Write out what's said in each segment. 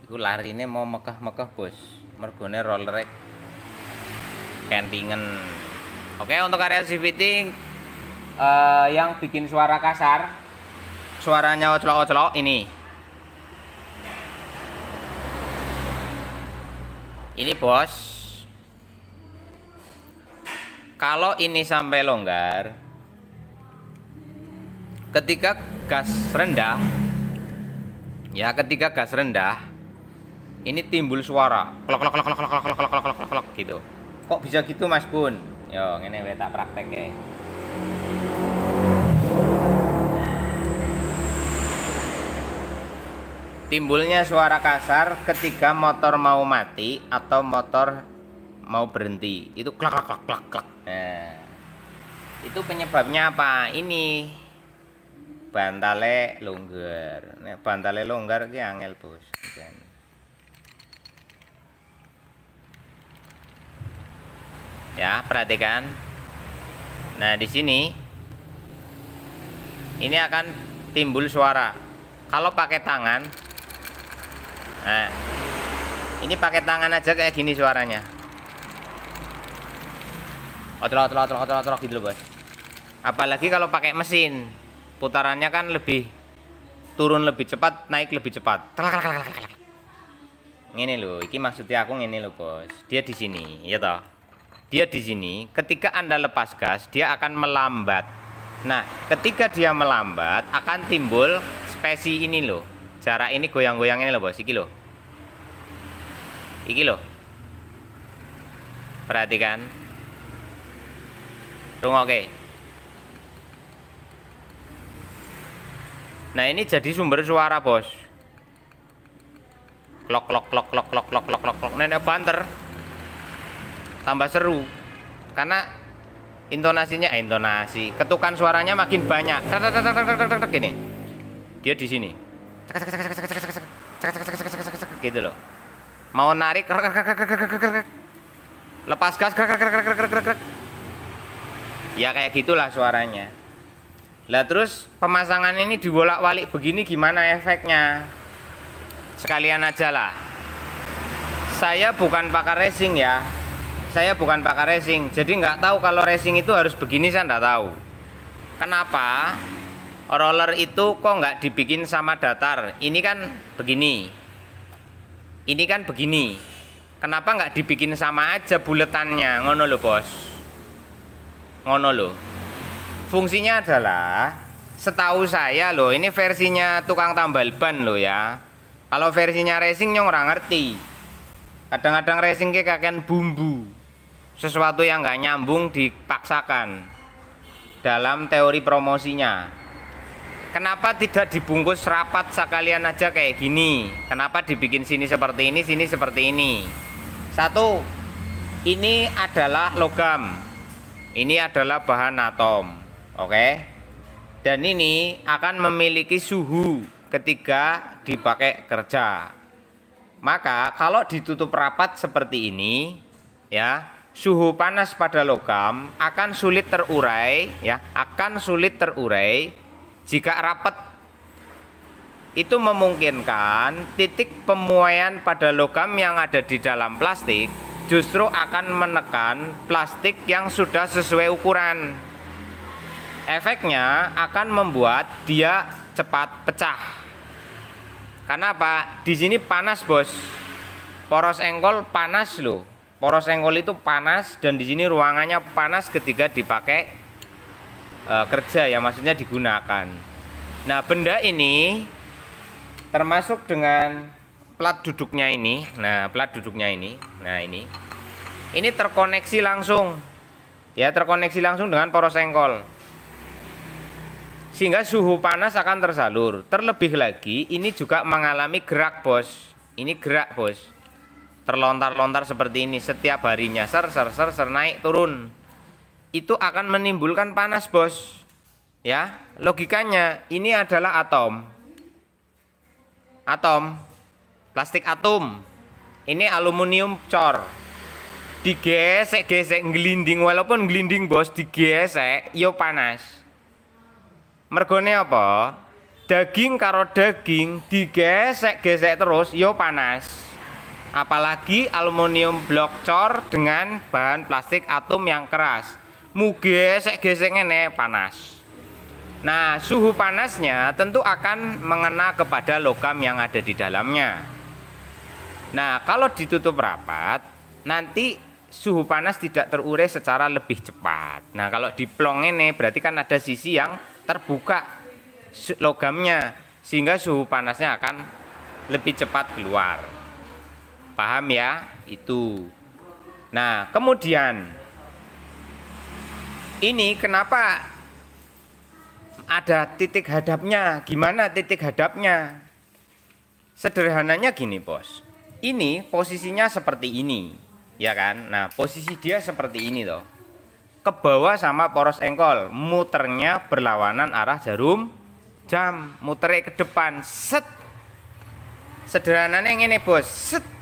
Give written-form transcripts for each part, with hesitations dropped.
Iku larine mau mekah-mekah, Bos. Mergone roller campingen. Oke, untuk area CVT yang bikin suara kasar, suaranya ocelok-ocelok ini. Ini, Bos. Kalau ini sampai longgar, ketika gas rendah, ya ketika gas rendah, ini timbul suara klok klok klok klok klok klok klok klok klok klok gitu. Kok bisa gitu, Mas Bun? Yo, ngene wae tak praktek. Timbulnya suara kasar ketika motor mau mati atau motor mau berhenti. Itu klak klak klak klak. Nah, itu penyebabnya apa? Ini bantale longgar. Nek bantale longgar ki angel, Bos. Ya, perhatikan. Nah, di sini ini akan timbul suara. Kalau pakai tangan, nah, ini pakai tangan aja kayak gini suaranya. Otrok gitu loh, Bos. Apalagi kalau pakai mesin, putarannya kan lebih turun lebih cepat, naik lebih cepat. Ini loh, iki maksudnya aku ini loh, Bos. Dia di sini, ya toh. Dia di sini, ketika Anda lepas gas, dia akan melambat. Nah, ketika dia melambat, akan timbul spesi ini loh. Jarak ini goyang-goyang ini loh, Bos. Iki loh. Iki loh. Perhatikan. Oke. Nah, ini jadi sumber suara, Bos. Klok klok klok klok klok klok klok klok klok. Nenek banter. Tambah seru. Karena intonasi, ketukan suaranya makin banyak. Gini. Dia di sini. Gitu loh. Mau narik, lepas gas, ya kayak gitulah suaranya. Lah terus pemasangan ini dibolak-balik begini gimana efeknya? Sekalian aja lah. Saya bukan pakar racing ya. Saya bukan pakar racing, jadi nggak tahu kalau racing itu harus begini, saya nggak tahu. Kenapa? Roller itu kok nggak dibikin sama datar? Ini kan begini. Ini kan begini. Kenapa nggak dibikin sama aja buletannya? Ngono loh, Bos. Ngono loh. Fungsinya adalah, setahu saya loh, ini versinya tukang tambal ban loh ya. Kalau versinya racing nyong ora ngerti. Kadang-kadang racing kayak kakek bumbu. Sesuatu yang nggak nyambung dipaksakan dalam teori promosinya. Kenapa tidak dibungkus rapat sekalian aja kayak gini? Kenapa dibikin sini seperti ini? Satu, ini adalah logam. Ini adalah bahan atom. Oke. Dan ini akan memiliki suhu ketika dipakai kerja. Maka kalau ditutup rapat seperti ini, ya, suhu panas pada logam akan sulit terurai, ya, akan sulit terurai jika rapat. Itu memungkinkan titik pemuaian pada logam yang ada di dalam plastik justru akan menekan plastik yang sudah sesuai ukuran. Efeknya akan membuat dia cepat pecah. Karena apa? Di sini panas, Bos. Poros engkol panas loh. Poros engkol itu panas dan di sini ruangannya panas ketika dipakai kerja, ya, maksudnya digunakan. Nah, benda ini termasuk dengan plat duduknya ini. Nah, plat duduknya ini. Nah, ini terkoneksi langsung. Ya, terkoneksi langsung dengan poros engkol. Sehingga suhu panas akan tersalur. Terlebih lagi, ini juga mengalami gerak, Bos. Ini gerak, Bos. Terlontar-lontar seperti ini setiap harinya, ser naik turun. Itu akan menimbulkan panas, Bos. Ya, logikanya ini adalah atom. Atom, plastik atom. Ini aluminium cor. Digesek-gesek ngelinding, walaupun ngelinding, Bos, digesek yo panas. Mergone apa? daging karo daging digesek-gesek terus yo panas. Apalagi aluminium blok cor dengan bahan plastik atom yang keras. Mugesek-gesek ngene panas. Nah, suhu panasnya tentu akan mengena kepada logam yang ada di dalamnya. Nah, kalau ditutup rapat, nanti suhu panas tidak terurai secara lebih cepat. Nah, kalau diplong ini berarti kan ada sisi yang terbuka logamnya, sehingga suhu panasnya akan lebih cepat keluar. Paham ya? Itu. Nah, kemudian ini kenapa ada titik hadapnya? Gimana titik hadapnya? Sederhananya gini, Bos. Ini posisinya seperti ini, ya kan? Nah, posisi dia seperti ini toh. Ke bawah sama poros engkol, muternya berlawanan arah jarum jam, muternya ke depan. Set. Sederhananya ngene, Bos. Set.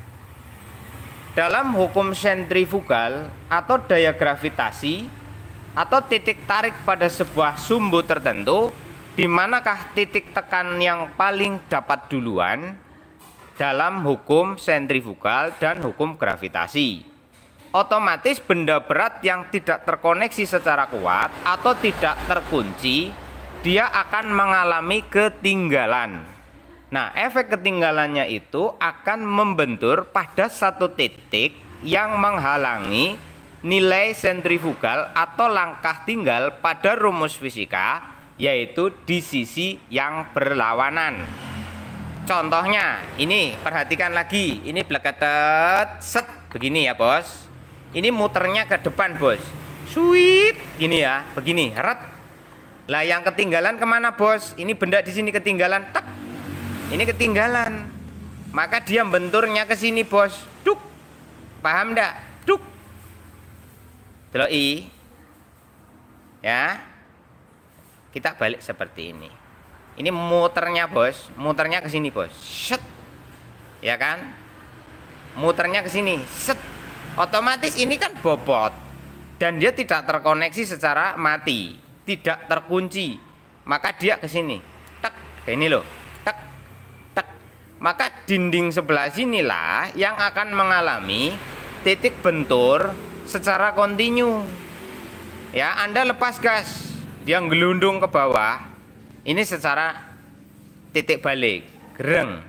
Dalam hukum sentrifugal atau daya gravitasi atau titik tarik pada sebuah sumbu tertentu, di manakah titik tekan yang paling dapat duluan dalam hukum sentrifugal dan hukum gravitasi? Otomatis benda berat yang tidak terkoneksi secara kuat atau tidak terkunci, dia akan mengalami ketinggalan. Nah, efek ketinggalannya itu akan membentur pada satu titik yang menghalangi nilai sentrifugal atau langkah tinggal pada rumus fisika, yaitu di sisi yang berlawanan. Contohnya, ini perhatikan lagi, ini bleketet, set, begini ya bos. Ini muternya ke depan bos, sweet, gini ya, begini, ret. Lah yang ketinggalan kemana bos? Ini benda di sini ketinggalan, tak. Ini ketinggalan, maka dia benturnya ke sini bos, duk, paham ndak? Duk, deloi, ya, kita balik seperti ini. Ini muternya bos, muternya ke sini bos, set, ya kan? Muternya ke sini, set, otomatis ini kan bobot dan dia tidak terkoneksi secara mati, tidak terkunci, maka dia ke sini, tak, kayak ini loh. Maka dinding sebelah sinilah yang akan mengalami titik bentur secara kontinu. Ya, Anda lepas gas, dia gelundung ke bawah. Ini secara titik balik, gereng.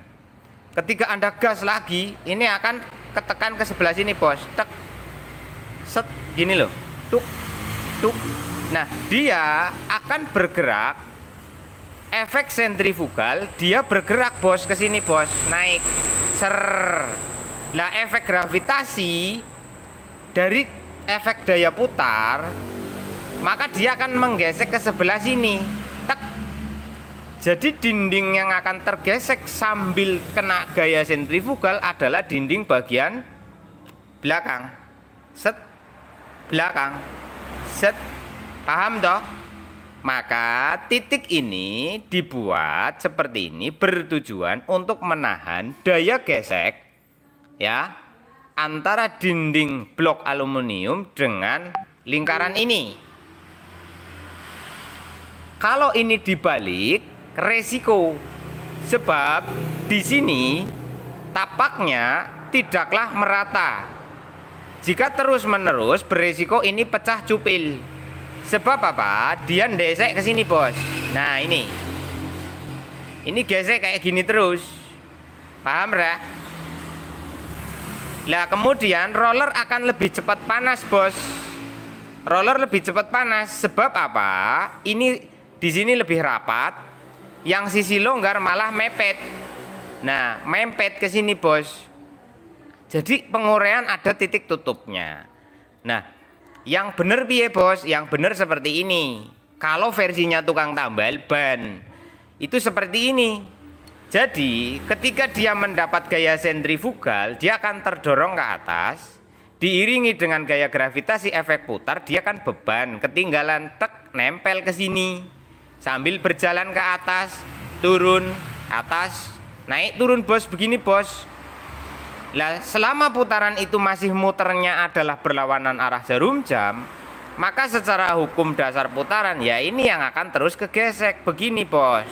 Ketika Anda gas lagi, ini akan ketekan ke sebelah sini, bos. Tek, set, gini loh, tuk, tuk. Nah, dia akan bergerak. Efek sentrifugal dia bergerak bos ke sini bos, naik ser. Lah efek gravitasi dari efek daya putar, maka dia akan menggesek ke sebelah sini. Tek. Jadi dinding yang akan tergesek sambil kena gaya sentrifugal adalah dinding bagian belakang. Set, belakang. Set, paham toh? Maka titik ini dibuat seperti ini bertujuan untuk menahan daya gesek ya antara dinding blok aluminium dengan lingkaran ini. Kalau ini dibalik, resiko, sebab di sini tapaknya tidaklah merata. Jika terus-menerus beresiko ini pecah cupil. Sebab apa? Dia ndesek ke sini, bos. Nah, ini gesek kayak gini terus. Paham, Ra? Lah, kemudian roller akan lebih cepat panas, bos. Roller lebih cepat panas. Sebab apa? Ini di sini lebih rapat. Yang sisi longgar malah mepet. Nah, mempet ke sini, bos. Jadi penguraian ada titik tutupnya. Nah, yang benar piye bos? Yang benar seperti ini. Kalau versinya tukang tambal ban itu seperti ini. Jadi ketika dia mendapat gaya sentrifugal, dia akan terdorong ke atas, diiringi dengan gaya gravitasi efek putar, dia akan beban ketinggalan, tek, nempel ke sini sambil berjalan ke atas, turun, atas, naik turun bos, begini bos. Lah, selama putaran itu masih muternya adalah berlawanan arah jarum jam, maka secara hukum dasar putaran ya ini yang akan terus kegesek begini bos.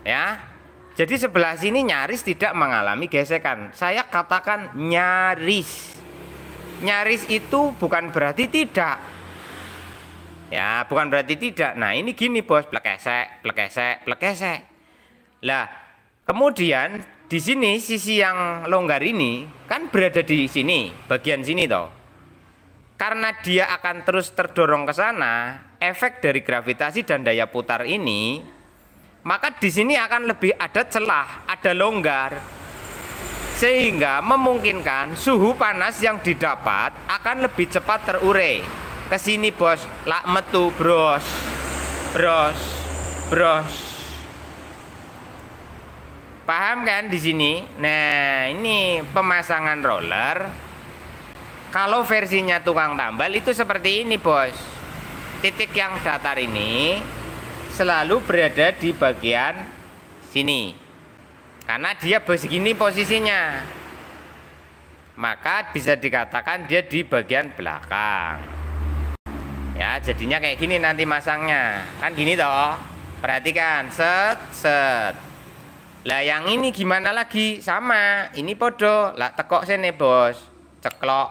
Ya. Jadi sebelah sini nyaris tidak mengalami gesekan. Saya katakan nyaris. Nyaris itu bukan berarti tidak. Ya, bukan berarti tidak. Nah, ini gini, Bos, plekesek, plekesek, plekesek. Lah, kemudian di sini sisi yang longgar ini kan berada di sini, bagian sini toh. Karena dia akan terus terdorong ke sana, efek dari gravitasi dan daya putar ini, maka di sini akan lebih ada celah, ada longgar. Sehingga memungkinkan suhu panas yang didapat akan lebih cepat terurai. Ke sini, Bos, lak metu, bros. Bros. Bros. Paham kan di sini? Nah, ini pemasangan roller. Kalau versinya tukang tambal itu seperti ini, Bos. Titik yang datar ini selalu berada di bagian sini. Karena dia begini posisinya. Maka bisa dikatakan dia di bagian belakang. Ya, jadinya kayak gini nanti masangnya. Kan gini toh. Perhatikan, set set. Lah yang ini gimana lagi? Sama, ini podo. Lah tekok sini, Bos. Ceklok.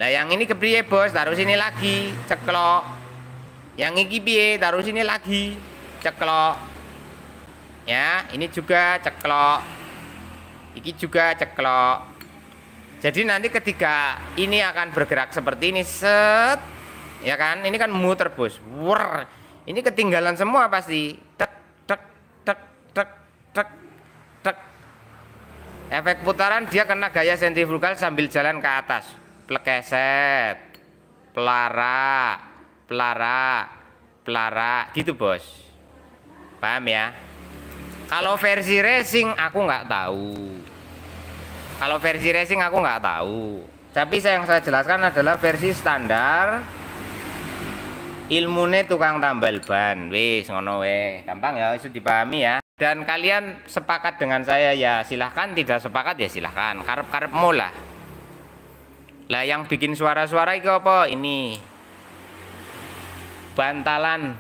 Lah yang ini kepriye, Bos? Taruh sini lagi, ceklok. Yang ini piye? Taruh sini lagi, ceklok. Ya, ini juga ceklok. Ini juga ceklok. Jadi nanti ketika ini akan bergerak seperti ini, set, ya kan? Ini kan muter, Bos. Wur. Ini ketinggalan semua pasti. Tek tek tek tek tek tek. Efek putaran dia kena gaya sentrifugal sambil jalan ke atas. Plekeset, pelara, pelara, pelara, gitu, Bos. Paham ya? Kalau versi racing aku nggak tahu. Kalau versi racing aku nggak tahu. Tapi yang saya jelaskan adalah versi standar. Ilmune tukang tambal ban. Wis ngono we. Gampang ya, itu dipahami ya. Dan kalian sepakat dengan saya ya silahkan, tidak sepakat ya silahkan. Karep-karepmu lah. Lah yang bikin suara-suara itu apa? Ini bantalan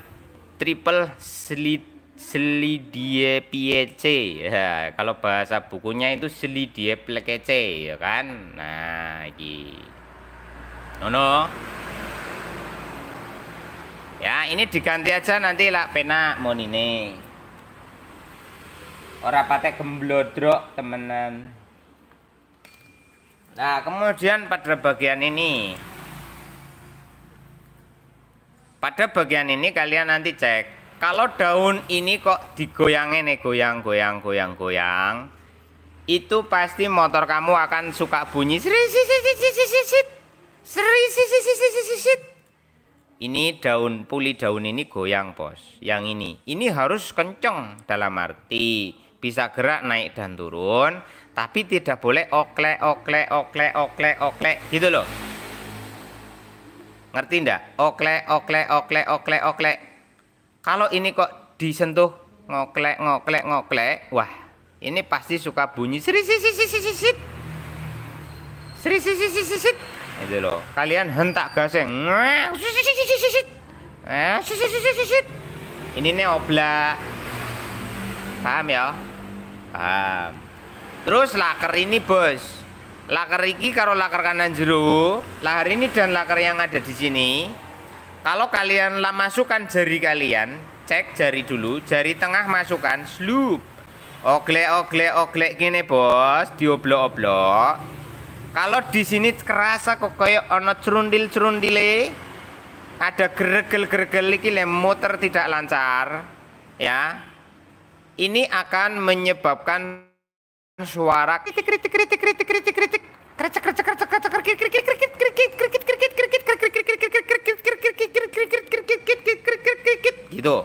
triple slidie piece. Ya, kalau bahasa bukunya itu slidie plekece, ya kan? Nah, ini. Nono. Ya, ini diganti aja nanti lah pena monine. Ora patek gemblodrok, temenan. Nah, kemudian pada bagian ini. Pada bagian ini kalian nanti cek. Kalau daun ini kok digoyangin nih, goyang. Itu pasti motor kamu akan suka bunyi. Ini daun, puli daun ini goyang, Bos. Yang ini harus kenceng dalam arti bisa gerak naik dan turun. Tapi tidak boleh oklek gitu loh. Ngerti ndak? Oklek. Kalau ini kok disentuh ngoklek. Wah, ini pasti suka bunyi itu loh. Kalian hentak gaseng. Ini nih oblak. Paham ya? Paham. Terus laker ini, Bos. Laker ini karo laker kanan jero, laker ini dan laker yang ada di sini. Kalau kalian masukkan jari kalian, cek jari dulu, jari tengah masukkan, slup. Oglek gini, Bos, dioblok-oblok. Kalau di sini kerasa kok kayak ono cerundil-cerundile, ada geregel-geregel iki muter tidak lancar, ya. Ini akan menyebabkan suara gitu.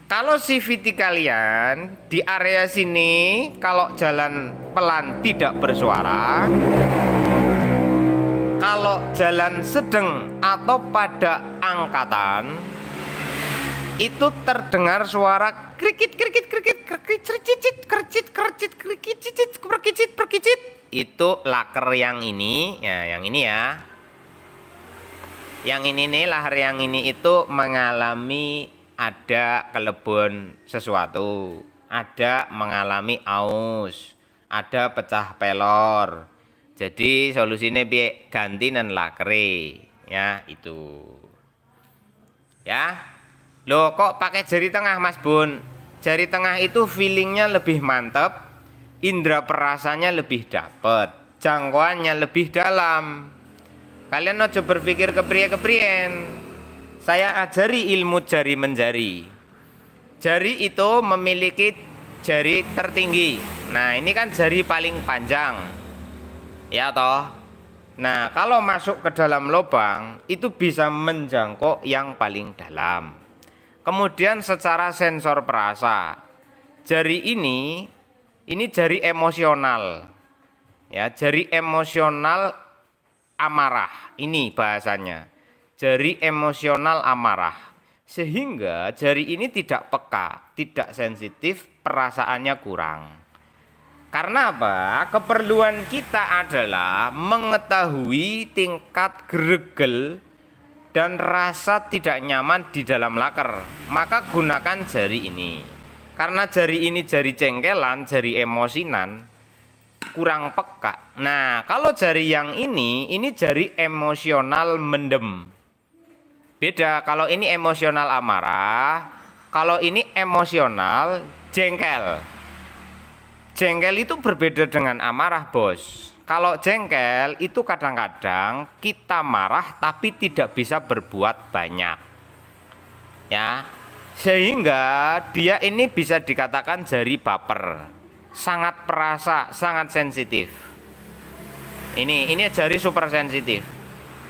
Kalau CVT kalian di area sini, kalau jalan pelan tidak bersuara, kalau jalan sedang atau pada angkatan itu terdengar suara krikit. Itu laker yang ini, ya yang ini ya. Yang ini nih, lahar yang ini itu mengalami ada kelebon sesuatu, ada mengalami aus, ada pecah pelor. Jadi solusinya piye? Ganti nen lakre, ya itu. Ya. Loh kok pakai jari tengah Mas Bun? Jari tengah itu feelingnya lebih mantap, indera perasanya lebih dapet, jangkauannya lebih dalam. Kalian aja berpikir kepriye-keprien. Saya ajari ilmu jari menjari. Jari itu memiliki jari tertinggi. Nah, ini kan jari paling panjang. Ya toh? Nah, kalau masuk ke dalam lubang, itu bisa menjangkau yang paling dalam. Kemudian secara sensor perasa, jari ini jari emosional. Ya, jari emosional amarah. Ini bahasanya. Jari emosional amarah, sehingga jari ini tidak peka, tidak sensitif, perasaannya kurang. Karena apa? Keperluan kita adalah mengetahui tingkat greget dan rasa tidak nyaman di dalam laker. Maka gunakan jari ini. Karena jari ini jari cengkelan, jari emosinan, kurang peka. Nah, kalau jari yang ini jari emosional mendem. Beda, kalau ini emosional amarah, kalau ini emosional jengkel. Jengkel itu berbeda dengan amarah, Bos. Kalau jengkel itu kadang-kadang kita marah tapi tidak bisa berbuat banyak. Ya. Sehingga dia ini bisa dikatakan jari baper. Sangat perasa, sangat sensitif. Ini jari super sensitif.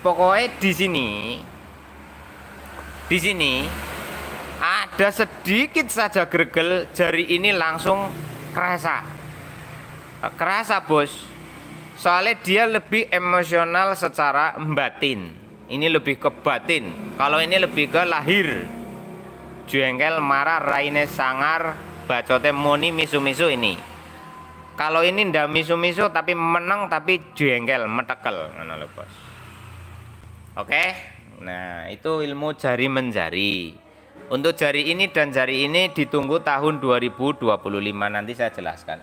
Pokoknya di sini ada sedikit saja gregel, jari ini langsung kerasa Bos. Soalnya dia lebih emosional secara batin. Ini lebih ke batin. Kalau ini lebih ke lahir. Jengkel, marah, raine sangar, bacote muni, misu-misu ini. Kalau ini ndak misu-misu tapi menang tapi jengkel, metekel, ngono lho Bos. Oke? Nah, itu ilmu jari menjari. Untuk jari ini dan jari ini ditunggu tahun 2025, nanti saya jelaskan.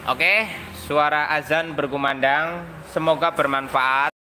Oke, suara azan berkumandang, semoga bermanfaat.